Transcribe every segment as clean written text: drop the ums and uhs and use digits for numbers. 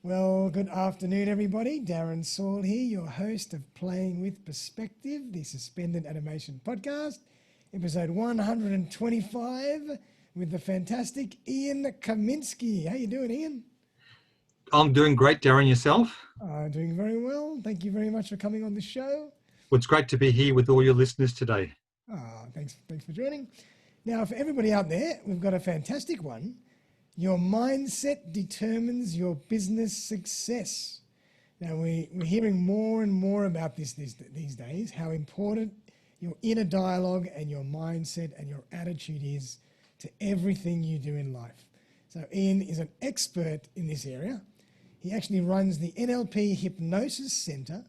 Well, good afternoon, everybody. Darren Saul here, your host of Playing with Perspective, the Suspended Animation Podcast, episode 125, with the fantastic Ian Kaminskyj. How you doing, Ian? I'm doing great, Darren. Yourself? Doing very well. Thank you very much for coming on the show. Well, it's great to be here with all your listeners today. Thanks for joining. Now, for everybody out there, we've got a fantastic one. Your mindset determines your business success. Now, we're hearing more and more about this these days, how important your inner dialogue and your mindset and your attitude is to everything you do in life. So Ian is an expert in this area. He actually runs the NLP Hypnosis Centre,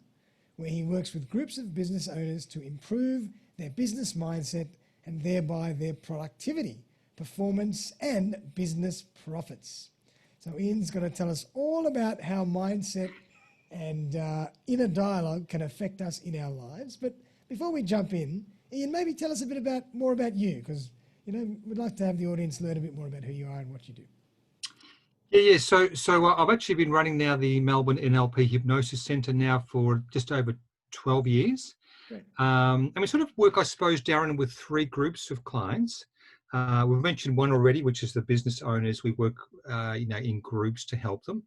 where he works with groups of business owners to improve their business mindset and thereby their productivity, performance and business profits. So Ian's going to tell us all about how mindset and inner dialogue can affect us in our lives. But before we jump in, Ian, maybe tell us a bit more about you, because we'd like to have the audience learn a bit more about who you are and what you do. Yeah. So I've actually been running now the Melbourne NLP Hypnosis Centre now for just over 12 years. Great. And we sort of work, I suppose, Darren, with three groups of clients. We've mentioned one already, which is the business owners. We work, in groups to help them.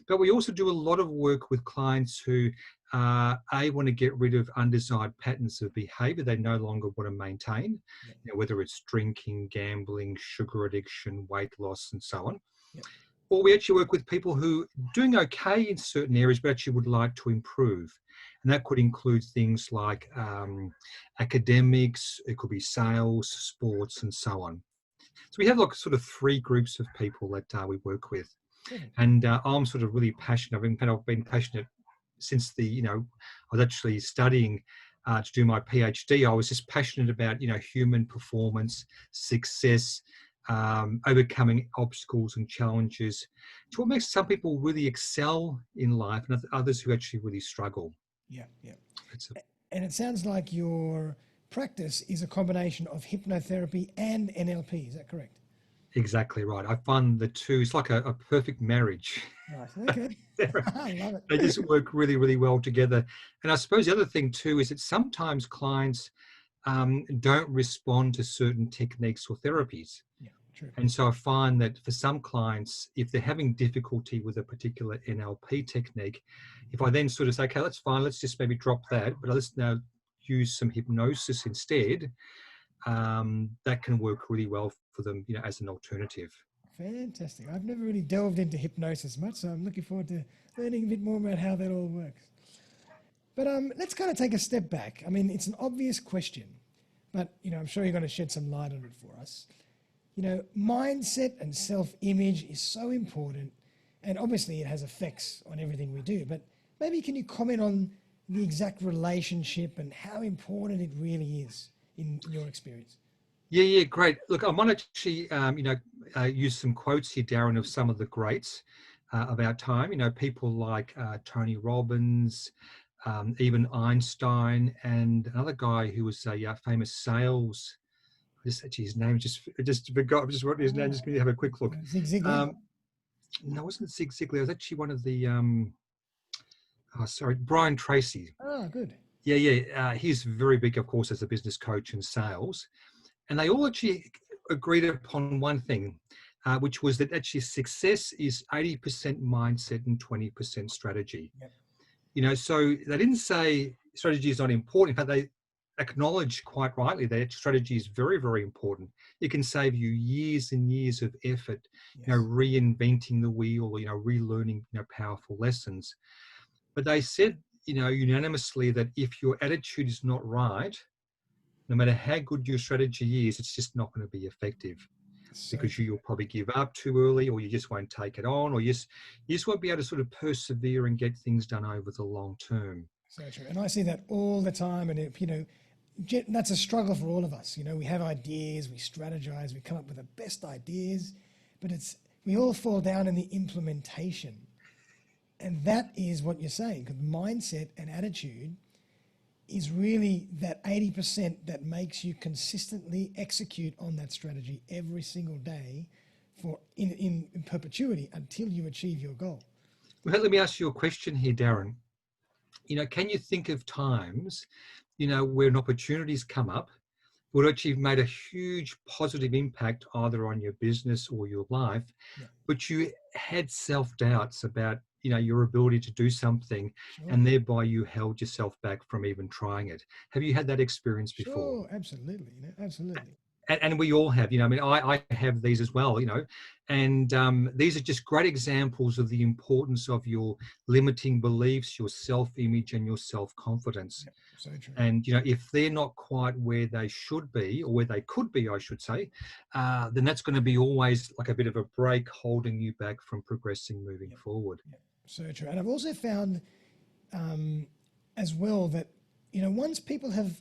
But we also do a lot of work with clients who, want to get rid of undesired patterns of behaviour they no longer want to maintain, whether it's drinking, gambling, sugar addiction, weight loss, and so on. Yep. Or we actually work with people who are doing okay in certain areas, but actually would like to improve. And that could include things like academics, it could be sales, sports, and so on. So we have like sort of three groups of people that we work with. And I'm sort of really passionate. I've been passionate since I was actually studying to do my PhD. I was just passionate about, human performance, success, overcoming obstacles and challenges. It's what makes some people really excel in life and others who actually really struggle. Yeah. And it sounds like your practice is a combination of hypnotherapy and NLP. Is that correct? Exactly right. I find the two, it's like a perfect marriage. Nice. Okay. I love it. They just work really, really well together. And I suppose the other thing too is that sometimes clients don't respond to certain techniques or therapies. Yeah, true. And so I find that for some clients, if they're having difficulty with a particular NLP technique, if I then sort of say, okay, that's fine, let's just maybe drop that, but let's now use some hypnosis instead, that can work really well for them, as an alternative. Fantastic. I've never really delved into hypnosis much, so I'm looking forward to learning a bit more about how that all works. But let's kind of take a step back. I mean, it's an obvious question, but I'm sure you're going to shed some light on it for us. Mindset and self-image is so important, and obviously it has effects on everything we do, but maybe can you comment on the exact relationship and how important it really is in your experience? Yeah, great. Look, I might actually, use some quotes here, Darren, of some of the greats of our time. People like Tony Robbins, even Einstein, and another guy who was a famous sales. His name I just forgot. I just wrote his name. Just going to have a quick look. Zig Ziglar? No, it wasn't Zig Ziglar. It was actually one of the. Brian Tracy. Oh, good. Yeah. He's very big, of course, as a business coach in sales. And they all actually agreed upon one thing, which was that actually success is 80% mindset and 20% strategy. Yep. So they didn't say strategy is not important. In fact, they acknowledged quite rightly that strategy is very, very important. It can save you years and years of effort, reinventing the wheel, relearning, powerful lessons. But they said, unanimously that if your attitude is not right, no matter how good your strategy is, it's just not going to be effective because you'll probably give up too early, or you just won't take it on, or you just won't be able to sort of persevere and get things done over the long term. So true. And I see that all the time. And, that's a struggle for all of us. We have ideas, we strategize, we come up with the best ideas, but we all fall down in the implementation. And that is what you're saying, because mindset and attitude is really that 80% that makes you consistently execute on that strategy every single day in perpetuity until you achieve your goal. Well, let me ask you a question here, Darren. Can you think of times, when opportunities come up, would actually have made a huge positive impact either on your business or your life, Yeah, but you had self-doubts about, your ability to do something, sure. and thereby you held yourself back from even trying it. Have you had that experience before? Sure, absolutely. Absolutely. And we all have, I mean, I have these as well, and these are just great examples of the importance of your limiting beliefs, your self-image, and your self-confidence. Yep, so true. And if they're not quite where they should be, or where they could be, I should say, then that's going to be always like a bit of a brake holding you back from progressing moving Yep, forward. yep, so true. And I've also found as well that, once people have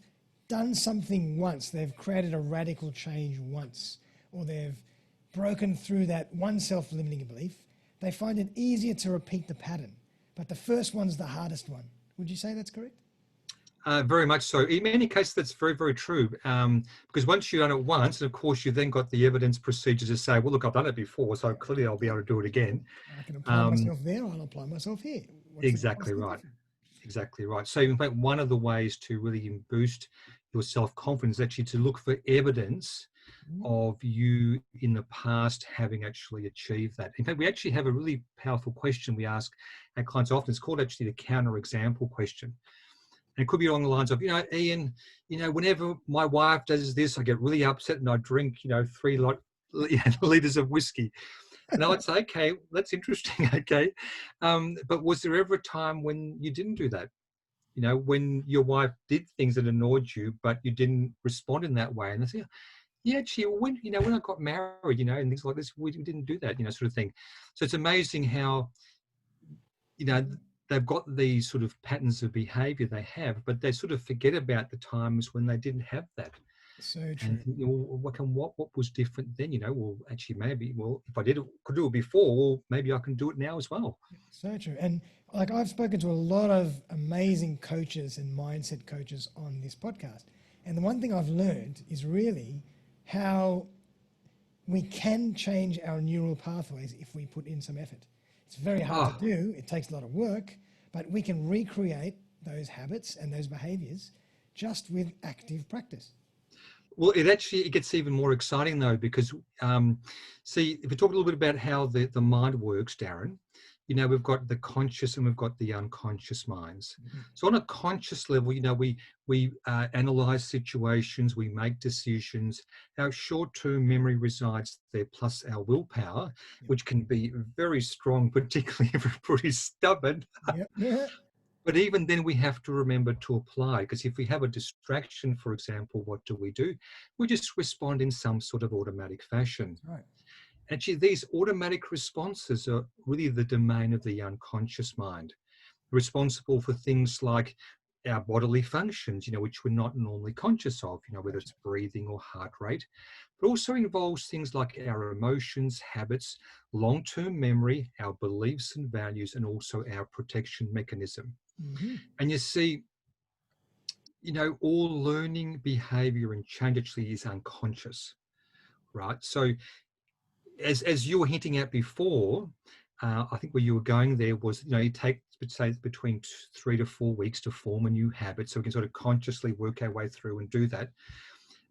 done something once, they've created a radical change once, or they've broken through that one self-limiting belief, they find it easier to repeat the pattern. But the first one's the hardest one. Would you say that's correct? Very much so. In many cases, that's very, very true. Because once you've done it once, and of course, you've then got the evidence procedures to say, well, look, I've done it before, so clearly I'll be able to do it again. I can apply Um, myself there, I'll apply myself here. What's exactly the right. difference? Exactly right. So, in fact, one of the ways to really boost your self-confidence is actually to look for evidence of you in the past having actually achieved that. In fact, we actually have a really powerful question we ask our clients often. It's called actually the counterexample question. And it could be along the lines of, Ian, whenever my wife does this, I get really upset and I drink, 3 liters of whiskey. And I would say, okay, that's interesting. Okay. But was there ever a time when you didn't do that? When your wife did things that annoyed you, but you didn't respond in that way. And they say, yeah, actually, when I got married, and things like this, we didn't do that, sort of thing. So it's amazing how, you know, they've got these sort of patterns of behavior they have, but they sort of forget about the times when they didn't have that. So And true. what was different then? Well, actually, maybe, if I could do it before, well, maybe I can do it now as well. So true. And like, I've spoken to a lot of amazing coaches and mindset coaches on this podcast. And the one thing I've learned is really how we can change our neural pathways if we put in some effort. It's very hard to Oh, do. It takes a lot of work, but we can recreate those habits and those behaviors just with active practice. well, it gets even more exciting though, because see, if we talk a little bit about how the mind works, Darren, we've got the conscious and we've got the unconscious minds. So on a conscious level, we analyze situations, we make decisions. Our short-term memory resides there, plus our willpower, which can be very strong, particularly if we're pretty stubborn. Yep. But even then, we have to remember to apply, because if we have a distraction, for example, what do? We just respond in some sort of automatic fashion. Right. Actually, these automatic responses are really the domain of the unconscious mind, responsible for things like our bodily functions, which we're not normally conscious of, whether Gotcha. it's breathing or heart rate, but also involves things like our emotions, habits, long-term memory, our beliefs and values, and also our protection mechanism. And you see, all learning, behavior, and change actually is unconscious, right? So as you were hinting at before, I think where you were going there was, you take, say, between 3 to 4 weeks to form a new habit, so we can sort of consciously work our way through and do that.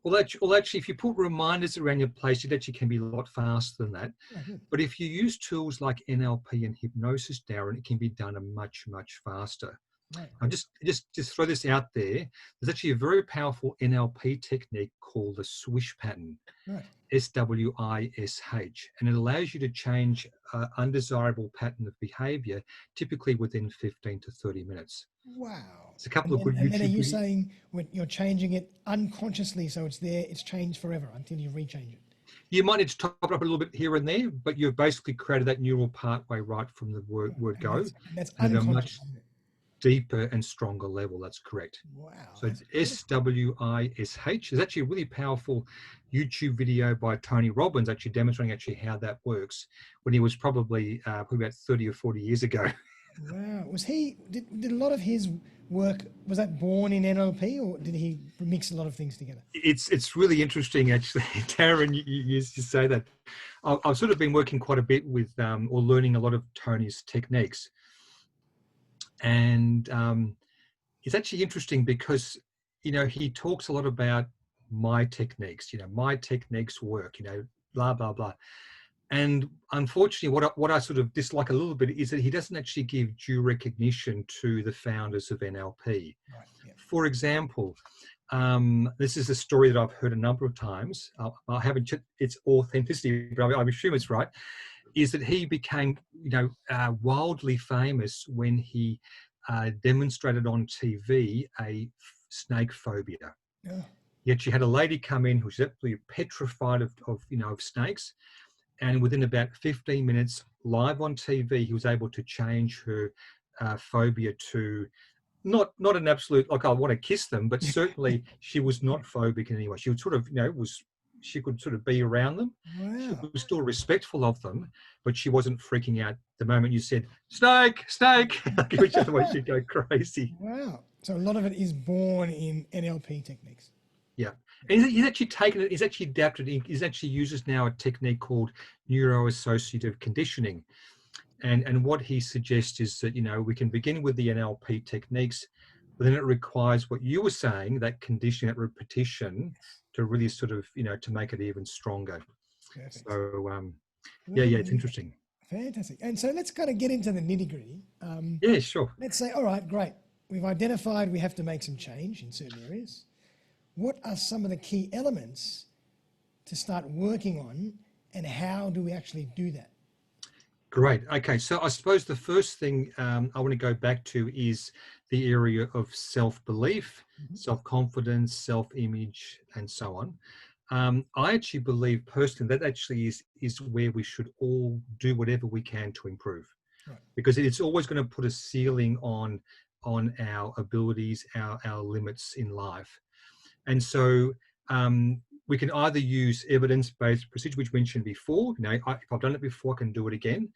Well, actually, if you put reminders around your place, it actually can be a lot faster than that. Oh, good. But if you use tools like NLP and hypnosis, Darren, it can be done a much, much faster. Right. I'll just throw this out there. There's actually a very powerful NLP technique called the swish pattern, Right. SWISH, and it allows you to change an undesirable pattern of behavior, typically within 15 to 30 minutes. Wow. It's a couple And of good then, and then are YouTube you videos. saying when you're changing it unconsciously, so it's there, it's changed forever until you rechange it? You might need to top it up a little bit here and there, but you've basically created that neural pathway right from the word And go, that's and at a unconscious, much isn't it? deeper and stronger level. That's correct. Wow, So that's it's beautiful. SWISH. There's actually a really powerful YouTube video by Tony Robbins actually demonstrating actually how that works when he was probably about 30 or 40 years ago. Wow. Did a lot of his work, was that born in NLP, or did he mix a lot of things together? It's really interesting, actually, Darren. You used to say that. I've sort of been working quite a bit with, or learning a lot of Tony's techniques, and it's actually interesting because, he talks a lot about my techniques. My techniques work. Blah blah blah. And unfortunately, what I sort of dislike a little bit is that he doesn't actually give due recognition to the founders of NLP. Right. Yeah. For example, this is a story that I've heard a number of times. I haven't checked its authenticity, but I assume it's right. Is that he became, wildly famous when he demonstrated on TV a snake phobia. Yeah. He actually had a lady come in who was absolutely petrified of snakes. And within about 15 minutes, live on TV, he was able to change her phobia to not an absolute, like, I want to kiss them, but certainly she was not phobic in any way. She would sort of, she could sort of be around them. She Wow. was still respectful of them, but she wasn't freaking out the moment you said, snake, snake, which otherwise she'd go crazy. Wow. So a lot of it is born in NLP techniques. Yeah. And he's actually taken it, he's actually adapted it, he's actually uses now a technique called neuroassociative conditioning. And what he suggests is that, we can begin with the NLP techniques, but then it requires what you were saying, that conditioning, that repetition, to really sort of, to make it even stronger. Perfect. So, yeah, it's interesting. Fantastic. And so let's kind of get into the nitty gritty. Yeah, sure. Let's say, all right, great. We've identified we have to make some change in certain areas. What are some of the key elements to start working on, and how do we actually do that? Great. Okay. So I suppose the first thing I want to go back to is the area of self-belief, self-confidence, self-image, and so on. I actually believe personally that actually is where we should all do whatever we can to improve, Right. because it's always going to put a ceiling on our abilities, our limits in life. And so we can either use evidence-based procedure, which we mentioned before. If I've done it before, I can do it again.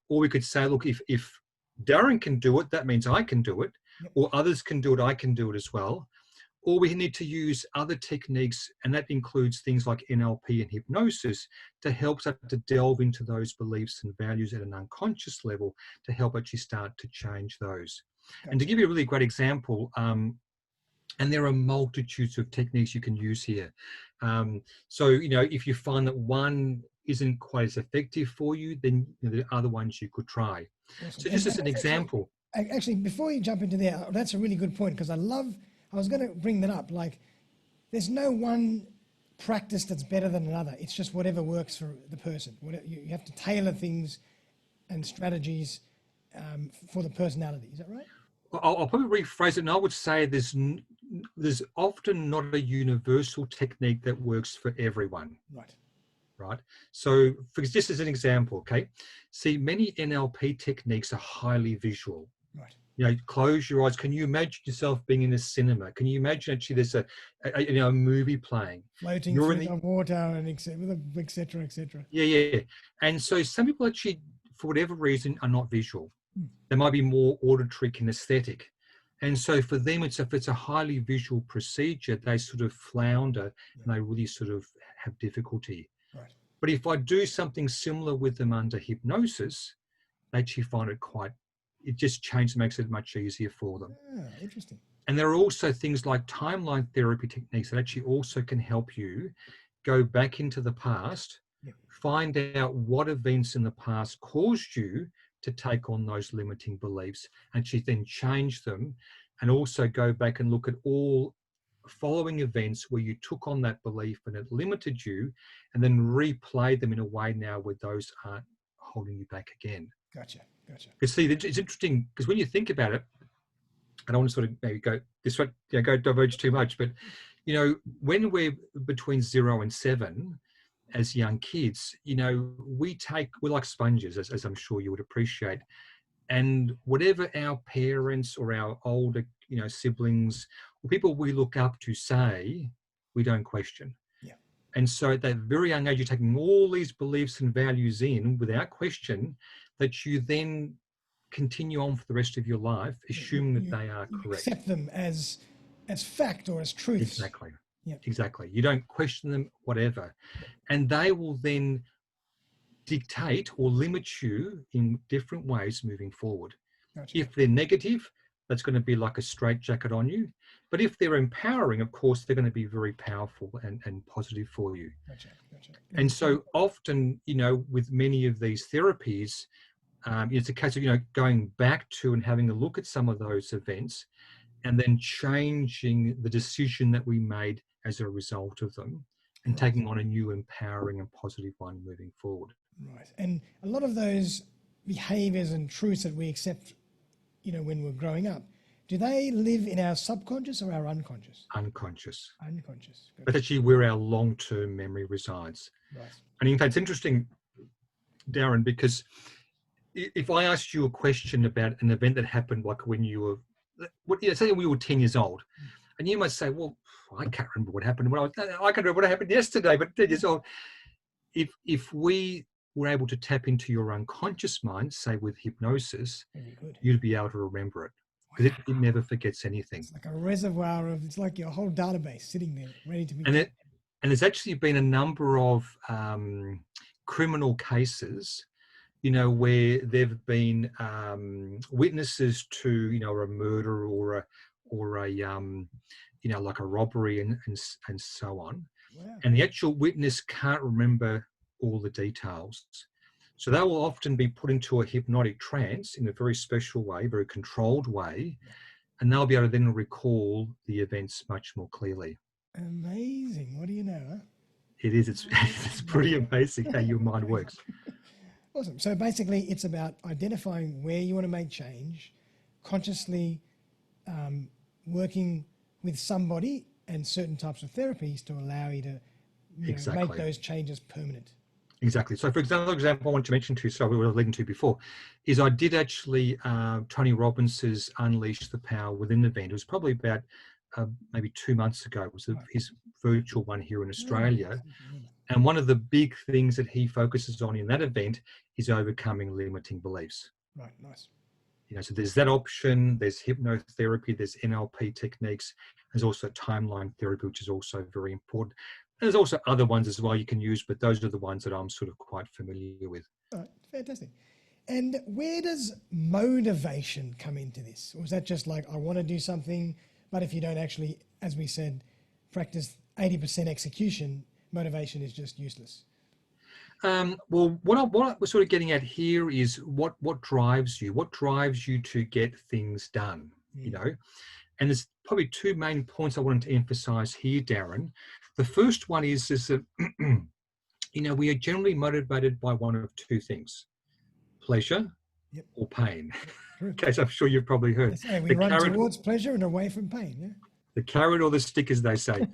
Or we could say, look, if Darren can do it, that means I can do it. Yep. Or others can do it, I can do it as well. Or we need to use other techniques, and that includes things like NLP and hypnosis, to help us to delve into those beliefs and values at an unconscious level, to help actually start to change those. Gotcha. And to give you a really great example, and there are multitudes of techniques you can use here. So, if you find that one isn't quite as effective for you, then there are other ones you could try. Awesome. So just as an example. Actually, before you jump into there, that's a really good point, because I was going to bring that up. Like, there's no one practice that's better than another. It's just whatever works for the person. You have to tailor things and strategies for the personality. Is that right? I'll probably rephrase it, and I would say there's often not a universal technique that works for everyone. Right. So, just as an example, okay, see, many NLP techniques are highly visual. Right. Close your eyes. Can you imagine yourself being in a cinema? Can you imagine actually there's a movie playing? Floating through the water and et cetera, et cetera. Yeah. And so some people actually, for whatever reason, are not visual. They might be more auditory, kinesthetic. And so for them, if it's a highly visual procedure, they sort of flounder and they really sort of have difficulty. Right. But if I do something similar with them under hypnosis, they actually find it just makes it much easier for them. Interesting. And there are also things like timeline therapy techniques that actually also can help you go back into the past, find out what events in the past caused you to take on those limiting beliefs, and actually then change them, and also go back and look at all following events where you took on that belief and it limited you, and then replay them in a way now where those aren't holding you back again. Gotcha. Because see, it's interesting, because when you think about it, I don't want to sort of maybe go this way, go diverge too much, but when we're between 0 and 7 as young kids, we're like sponges, as I'm sure you would appreciate. And whatever our parents or our older, siblings or people we look up to say, we don't question. Yeah. And so at that very young age, you're taking all these beliefs and values in without question, that you then continue on for the rest of your life, assuming that they are You correct. accept them as fact or as truths. Exactly. Yep. Exactly. You don't question them, whatever. And they will then dictate or limit you in different ways moving forward. Gotcha. If they're negative, that's going to be like a straitjacket on you. But if they're empowering, of course, they're going to be very powerful and positive for you. Gotcha. And so often, with many of these therapies, it's a case of, going back to and having a look at some of those events and then changing the decision that we made as a result of them and taking on a new empowering and positive one moving forward. Right. And a lot of those behaviors and truths that we accept, when we're growing up, do they live in our subconscious or our unconscious? Unconscious. Unconscious. Gotcha. That's actually where our long-term memory resides. Right. And in fact, it's interesting, Darren, because if I asked you a question about an event that happened like when you were, say we were 10 years old, and you might say, well, I can't remember what happened when I can remember what happened yesterday, but 10 years old. If we were able to tap into your unconscious mind, say with hypnosis, you'd be able to remember it. Because it never forgets anything. It's like a reservoir it's like your whole database sitting there ready to be. And there's actually been a number of criminal cases, where there've been witnesses to, a murder or a like a robbery and so on. Wow. And the actual witness can't remember all the details. So they will often be put into a hypnotic trance in a very special way, very controlled way, and they'll be able to then recall the events much more clearly. Amazing. What do you know, huh? It is. It's pretty amazing how your mind works. Awesome. So basically it's about identifying where you want to make change, consciously working with somebody and certain types of therapies to allow you to make those changes permanent. Exactly. So for example, I want to mention to you, so we were leading to before, is I did actually Tony Robbins's Unleash the Power Within event. It was probably about maybe 2 months ago. It was his virtual one here in Australia. And one of the big things that he focuses on in that event is overcoming limiting beliefs. Right, nice. So there's that option, there's hypnotherapy, there's NLP techniques, there's also timeline therapy, which is also very important. And there's also other ones as well you can use, but those are the ones that I'm sort of quite familiar with. All right, fantastic. And where does motivation come into this? Or is that just like, I want to do something, but if you don't actually, as we said, practice 80% execution, motivation is just useless? Well, what we're sort of getting at here is what drives you? What drives you to get things done? And there's probably two main points I wanted to emphasize here, Darren. The first one is that we are generally motivated by one of two things: pleasure or pain. Okay, so I'm sure you've probably heard. We run towards pleasure and away from pain. Yeah? The carrot or the stick, as they say.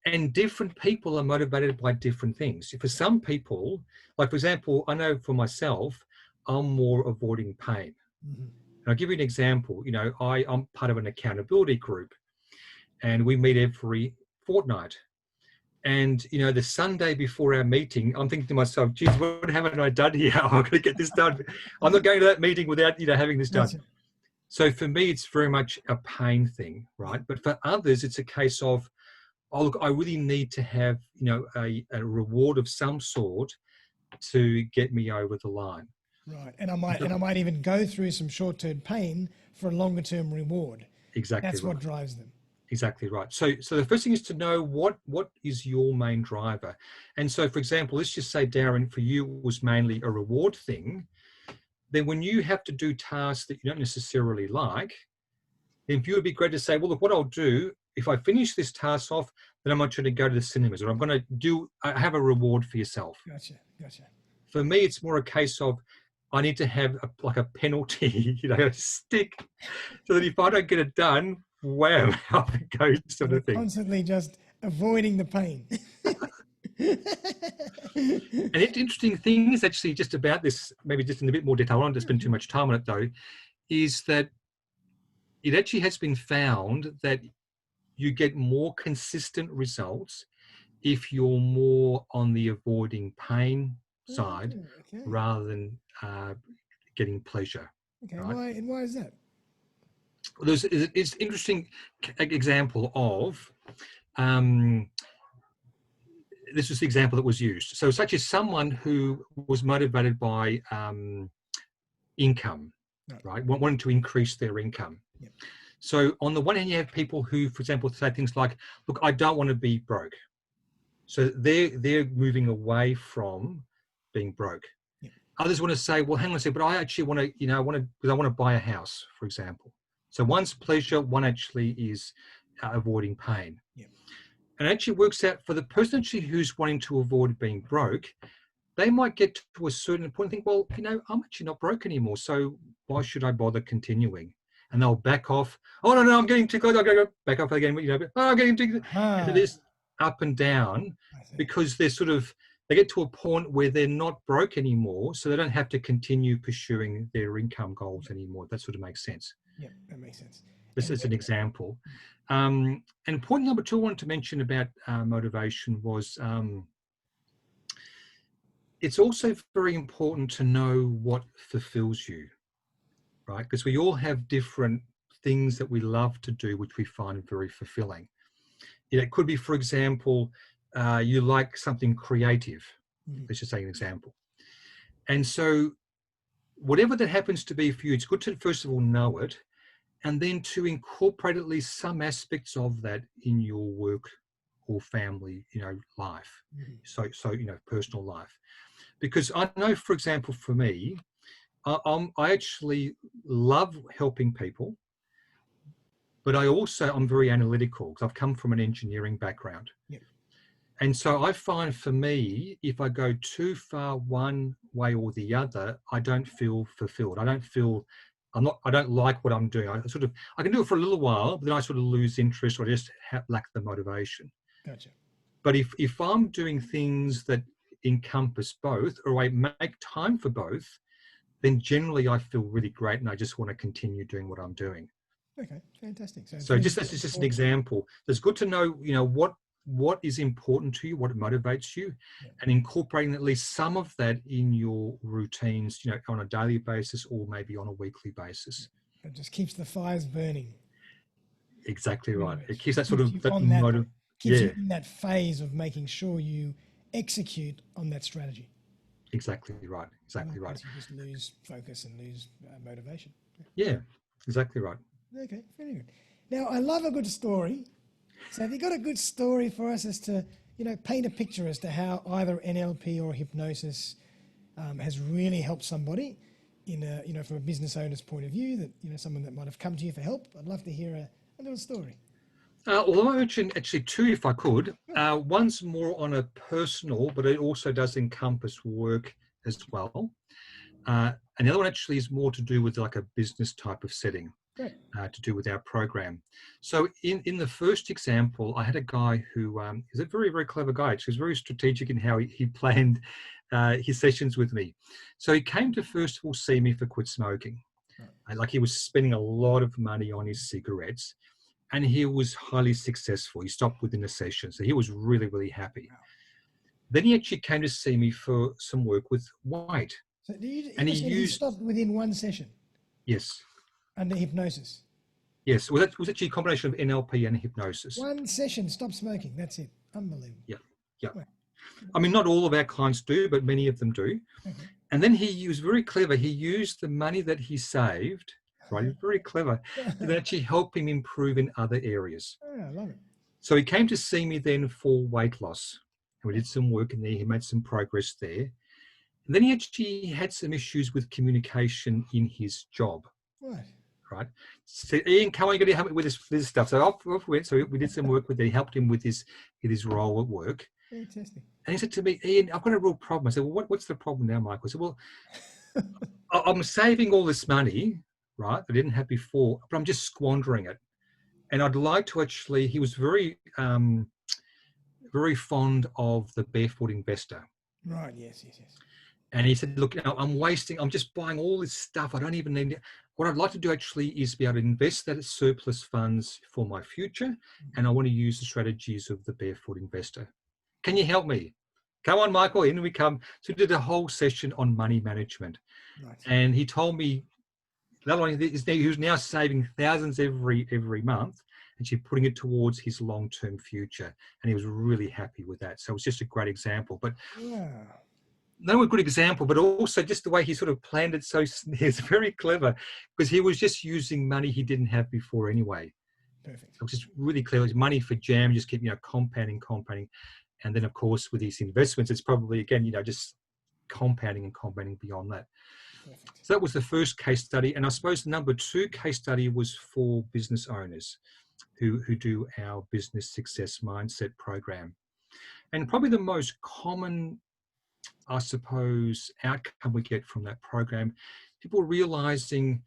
and different people are motivated by different things. For some people, like for example, I know for myself, I'm more avoiding pain. Mm-hmm. And I'll give you an example. I'm part of an accountability group, and we meet every fortnight. And the Sunday before our meeting, I'm thinking to myself, geez, what haven't I done here? I'm going to get this done. I'm not going to that meeting without having this done. So for me, it's very much a pain thing, right? But for others, it's a case of, oh, look, I really need to have, a reward of some sort to get me over the line. Right. And I might even go through some short-term pain for a longer-term reward. Exactly. That's what drives them. Exactly right. So the first thing is to know what is your main driver. And so, for example, let's just say, Darren, for you it was mainly a reward thing. Then when you have to do tasks that you don't necessarily like, then for you it'd be great to say, well, look, what I'll do, if I finish this task off, then I want you to go to the cinemas, or I'm going to have a reward for yourself. Gotcha. For me, it's more a case of, I need to have a penalty, a stick, so that if I don't get it done, wham, out it goes, sort of thing. Constantly just avoiding the pain. And the interesting thing is actually just about this, maybe just in a bit more detail, I don't want to spend too much time on it though, is that it actually has been found that you get more consistent results if you're more on the avoiding pain side rather than getting pleasure. Okay. right? Why is that? It's interesting example of, um, this was the example that was used. So such as someone who was motivated by income, Right. right? Wanting to increase their income. Yep. So on the one hand, you have people who, for example, say things like, look, I don't want to be broke. So they're moving away from being broke. Yep. Others want to say, well, hang on a second, but I actually want to, because I want to buy a house, for example. So one's pleasure, one actually is avoiding pain. Yep. And it actually works out for the person actually who's wanting to avoid being broke. They might get to a certain point and think, well, I'm actually not broke anymore, so why should I bother continuing? And they'll back off. Oh, no, I'm getting too close. I've got to go back off again. I'm getting too, and it is up and down because they get to a point where they're not broke anymore, so they don't have to continue pursuing their income goals anymore. That sort of makes sense. Yeah, that makes sense. This is an example. And point number 2 I wanted to mention about motivation was, it's also very important to know what fulfills you, right? Because we all have different things that we love to do, which we find very fulfilling. It could be, for example, you like something creative. Let's just say an example. And so whatever that happens to be for you, it's good to first of all know it, and then to incorporate at least some aspects of that in your work or family, life. So personal life. Because I know, for example, for me, I actually love helping people, but I'm very analytical because I've come from an engineering background. Yep. And so I find for me, if I go too far one way or the other, I don't feel fulfilled. I don't like what I'm doing. I can do it for a little while, but then I sort of lose interest or just lack the motivation. Gotcha. But if I'm doing things that encompass both, or I make time for both, then generally I feel really great and I just want to continue doing what I'm doing. Okay, fantastic. So that's just an example. It's good to know, what is important to you, what motivates you, and incorporating at least some of that in your routines, on a daily basis or maybe on a weekly basis. It just keeps the fires burning. Exactly right. It keeps that sort Keeps of that you in that phase of making sure you execute on that strategy. Exactly right. Exactly right. You just lose focus and lose motivation. Yeah, exactly right. Okay, very good. Now, I love a good story. So have you got a good story for us as to, paint a picture as to how either NLP or hypnosis has really helped somebody in from a business owner's point of view, that, someone that might have come to you for help? I'd love to hear a little story. Well, I mentioned actually 2, if I could. One's more on a personal, but it also does encompass work as well. And the other one actually is more to do with like a business type of setting. Great. To do with our program. So in the first example, I had a guy who is a very, very clever guy. He was very strategic in how he planned his sessions with me. So he came to first of all see me for quit smoking. Right. Like he was spending a lot of money on his cigarettes, and he was highly successful. He stopped within a session. So he was really, really happy. Wow. Then he actually came to see me for some work with weight. So he stopped within one session? Yes. Under hypnosis? Yes. Well, that was actually a combination of NLP and hypnosis. One session, stop smoking. That's it. Unbelievable. Yeah. Yeah. Wow. I mean, not all of our clients do, but many of them do. Okay. And then he was very clever. He used the money that he saved, right? He was very clever, to actually help him improve in other areas. Oh, I love it. So he came to see me then for weight loss. And we did some work in there. He made some progress there. And then he actually had some issues with communication in his job. Right. So Ian, come on, you're going to help me with this stuff. So off we went. So we did some work with him. He helped him with his role at work. Fantastic. And he said to me, Ian, I've got a real problem. I said, well, what's the problem now, Michael? I said, well, I'm saving all this money, right, I didn't have before, but I'm just squandering it. And I'd like to actually, he was very, very fond of the Barefoot Investor. Right, yes. And he said, look, I'm just buying all this stuff. I don't even need it. What I'd like to do actually is be able to invest that as surplus funds for my future. And I want to use the strategies of the Barefoot Investor. Can you help me? Come on, Michael, in we come. So we did a whole session on money management. Right. And he told me That one, he was now saving thousands every month, and she's putting it towards his long-term future, and he was really happy with that. So it was just a great example. But Wow. not only a good example, but also just the way he sort of planned it. So it's very clever, because he was just using money he didn't have before anyway. Perfect. So it's just really clear. It's money for jam, just keep, compounding. And then of course with these investments, it's probably again, just compounding and compounding beyond that. Perfect. So that was the first case study. And I suppose the number 2 case study was for business owners who do our business success mindset program. And probably the most common, I suppose, outcome we get from that program, people realizing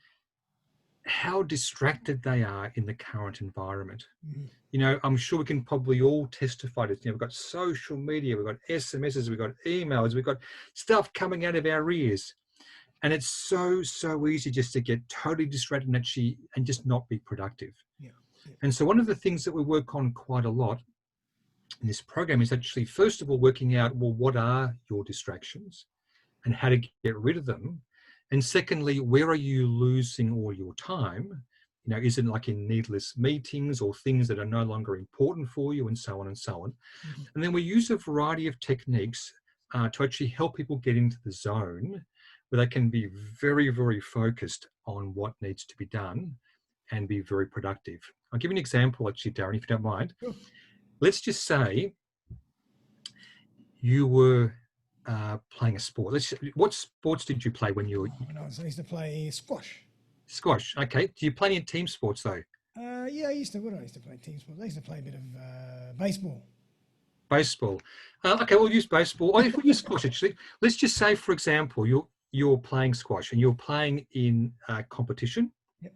how distracted they are in the current environment. Mm-hmm. I'm sure we can probably all testify to this. We've got social media, we've got SMSs, we've got emails, we've got stuff coming out of our ears. And it's so easy just to get totally distracted and just not be productive. Yeah. Yeah. And so one of the things that we work on quite a lot in this program is actually, first of all, working out, well, what are your distractions and how to get rid of them? And secondly, where are you losing all your time? Is it like in needless meetings or things that are no longer important for you, and so on and so on. Mm-hmm. And then we use a variety of techniques to actually help people get into the zone where they can be very, very focused on what needs to be done and be very productive. I'll give you an example, actually, Darren, if you don't mind. Sure. Let's just say you were playing a sport. What sports did you play when you were? I used to play squash. Squash. Okay. Do you play any team sports though? Yeah, I used to play team sports. I used to play a bit of baseball. Baseball. Okay, we'll use baseball. Or if we use squash, actually, let's just say, for example, you're playing squash and you're playing in a competition, Yep.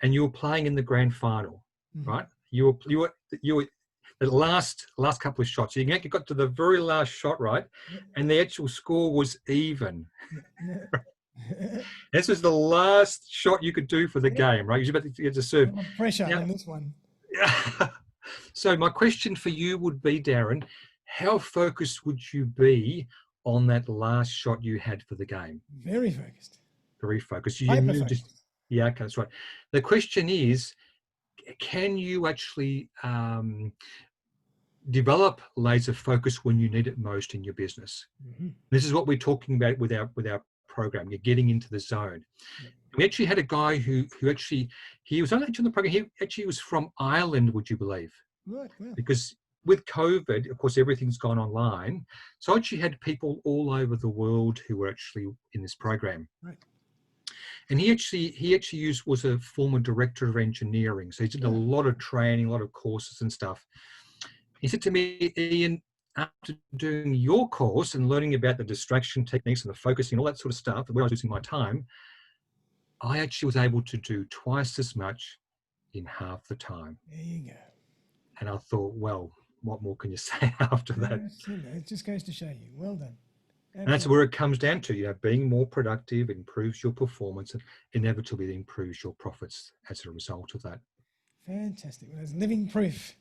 and you're playing in the grand final, Mm-hmm. right? You were the last couple of shots. You got to the very last shot, right? Yep. And the actual score was even. Yep. This was the last shot you could do for the game, right? You're about to get to serve. Pressure Now, on this one. So my question for you would be, Darren, how focused would you be on that last shot you had for the game? Very focused. Very focused. Focused. Yeah, okay, that's right. The question is, can you actually develop laser focus when you need it most in your business? Mm-hmm. This is what we're talking about with our program. You're getting into the zone. Yep. We actually had a guy who actually, he was only on the program. He actually was from Ireland, would you believe? Right. Wow. Because with COVID, of course, everything's gone online. So I actually had people all over the world who were actually in this program. Right. And he actually was a former director of engineering. So he did a lot of training, a lot of courses and stuff. He said to me, Ian, after doing your course and learning about the distraction techniques and the focusing, all that sort of stuff, where I was losing my time, I actually was able to do twice as much in half the time. There you go. And I thought, well, what more can you say after that? Absolutely. It just goes to show you. Well done. Absolutely. And that's where it comes down to, being more productive improves your performance and inevitably improves your profits as a result of that. Fantastic. Well, there's living proof.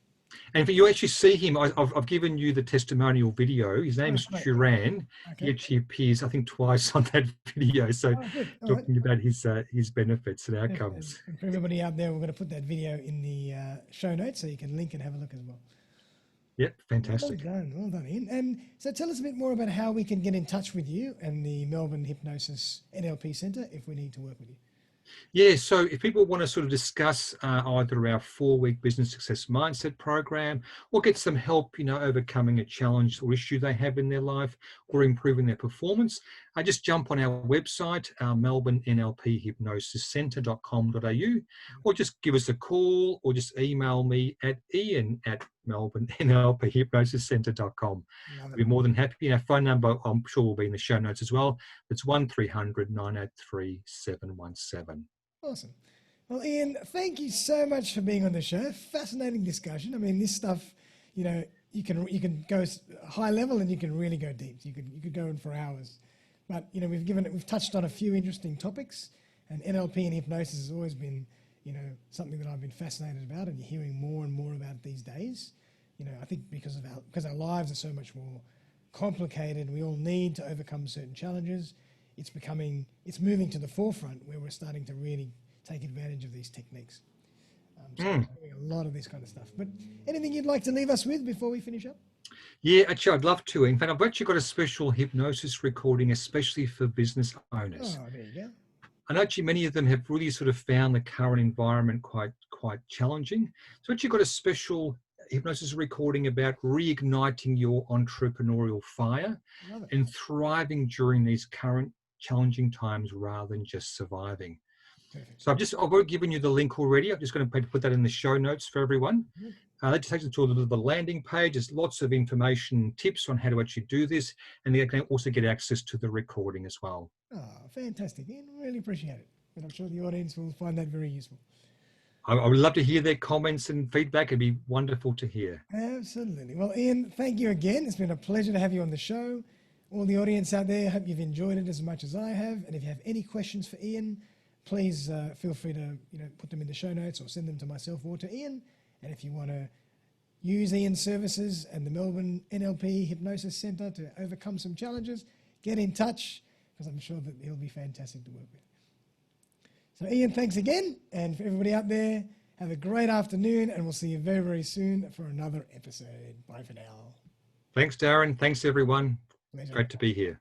And if you actually see him, I've given you the testimonial video. His name is Duran. Okay. He actually appears, I think, twice on that video. So talking about his benefits and outcomes. And for everybody out there, we're going to put that video in the show notes so you can link and have a look as well. Yep, fantastic. Well done, Ian. And so tell us a bit more about how we can get in touch with you and the Melbourne Hypnosis NLP Centre if we need to work with you. Yeah, so if people want to sort of discuss either our 4-week business success mindset program or get some help, overcoming a challenge or issue they have in their life or improving their performance, just jump on our website, Melbourne NLP Hypnosis Centre.com.au, or just give us a call or just email me at Ian@Melbourne NLP Hypnosis Centre.com. I'll be more than happy. Our phone number, I'm sure, will be in the show notes as well. It's 1300 983 717. Awesome. Well, Ian, thank you so much for being on the show. Fascinating discussion. I mean, this stuff, you can go high level and you can really go deep. You could go in for hours. But we've touched on a few interesting topics, and NLP and hypnosis has always been, something that I've been fascinated about, and you're hearing more and more about these days. I think because our lives are so much more complicated, we all need to overcome certain challenges. It's becoming it's moving to the forefront where we're starting to really take advantage of these techniques. So we're doing a lot of this kind of stuff. But anything you'd like to leave us with before we finish up? Yeah, actually, I'd love to. In fact, I've actually got a special hypnosis recording, especially for business owners. Oh, there you go. And actually, many of them have really sort of found the current environment quite challenging. So actually got a special hypnosis recording about reigniting your entrepreneurial fire and thriving during these current challenging times rather than just surviving. Perfect. So I've already given you the link already. I'm just going to put that in the show notes for everyone. That just takes them to the landing page. There's lots of information, tips on how to actually do this, and they can also get access to the recording as well. Oh, fantastic, Ian. Really appreciate it. And I'm sure the audience will find that very useful. I would love to hear their comments and feedback. It'd be wonderful to hear. Absolutely. Well, Ian, thank you again. It's been a pleasure to have you on the show. All the audience out there, I hope you've enjoyed it as much as I have. And if you have any questions for Ian, please feel free to put them in the show notes or send them to myself or to Ian. And if you want to use Ian's services and the Melbourne NLP Hypnosis Centre to overcome some challenges, get in touch, because I'm sure that he'll be fantastic to work with. So Ian, thanks again. And for everybody out there, have a great afternoon, and we'll see you very, very soon for another episode. Bye for now. Thanks, Darren. Thanks, everyone. Pleasure. Great to be here.